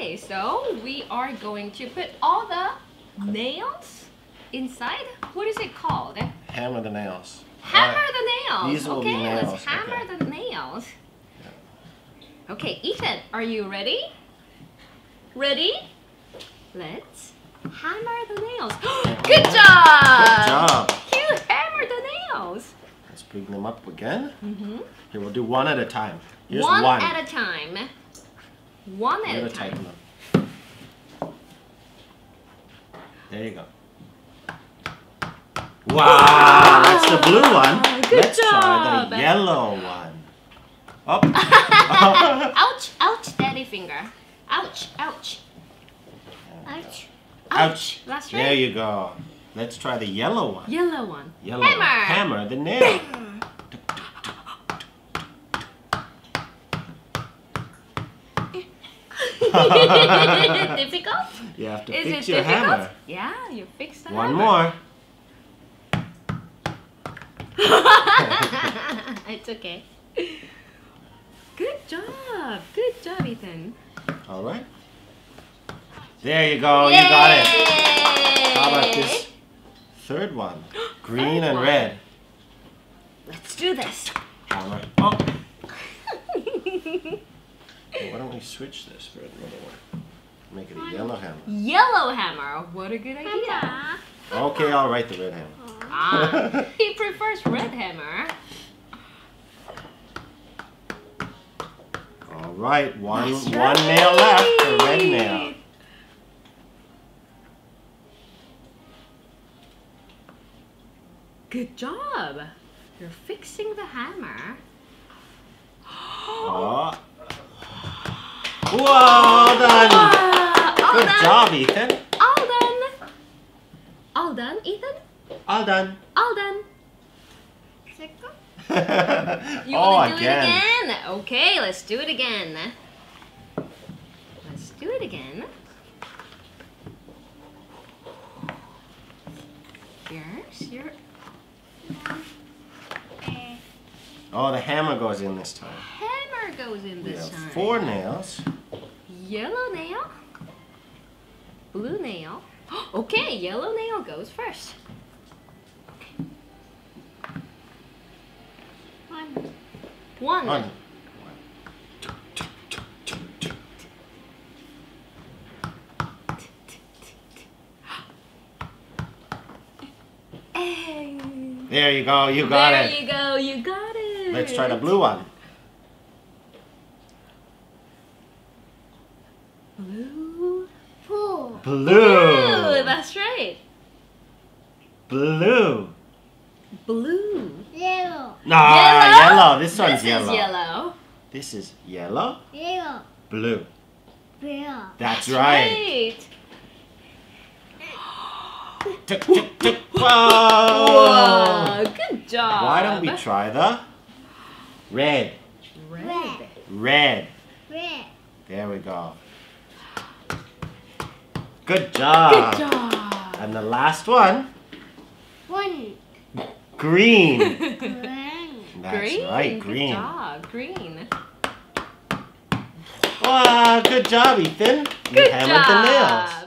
Okay, so we are going to put all the nails inside. What is it called? Hammer the nails. Hammer the nails. These will be nails. Let's hammer the nails. Yeah. Okay, Ethan, are you ready? Ready? Let's hammer the nails. Good job! Good job. You hammered the nails. Let's bring them up again. Mm-hmm. Here, we'll do one at a time. Here's one at a time. One at a time. Tighten them. There you go. Wow, that's the blue one. Good Let's job. try the yellow one. Up. Ouch, ouch, daddy finger. Ouch, ouch. Ouch. Ouch. That's right. There you go. Let's try the yellow one. Yellow one. Yellow Hammer. one. Hammer the nail. Difficult? You have to Is fix it your difficult? hammer. Yeah, you fixed the One hammer. more. It's okay. Good job. Good job, Ethan. All right. There you go. You got it. How about Yay! this third one? Green Third and one. red. Let's do this. Hammer. Oh. Well, why don't we switch this for another one? Make it a yellow hammer. Yellow hammer. What a good idea. Okay, I'll write the red hammer. Ah, he prefers red hammer. All right, one That's nail left, the red right. nail. Good job. You're fixing the hammer. Oh. Well done. All Good done. job, Ethan. All done. All done, Ethan? All done. All done. You Oh, want to do again. it again? Okay, let's do it again. Let's do it again. Here's your... Oh, the hammer goes in this time. Hammer goes in We this have time. 4 nails. Yellow nail. Blue nail. Okay, yellow nail goes first. One. One. Hey. There you go, you got There it. you go, you got it. Let's try the blue one. Blue. Blue. Blue. That's right. Blue. Blue. Yellow. Yellow. This one's This is yellow. This is yellow. Yellow. Blue. Blue. That's right. Right. Tick, tick, tick. Whoa. Whoa, good job. Why don't we try the red? Red. Red. Red. There we go. Good job. Good job. And the last one, One. green. Green. That's Green. right, Good green. job. Green. Wow, good job, Ethan. You Good hammered the nails. job.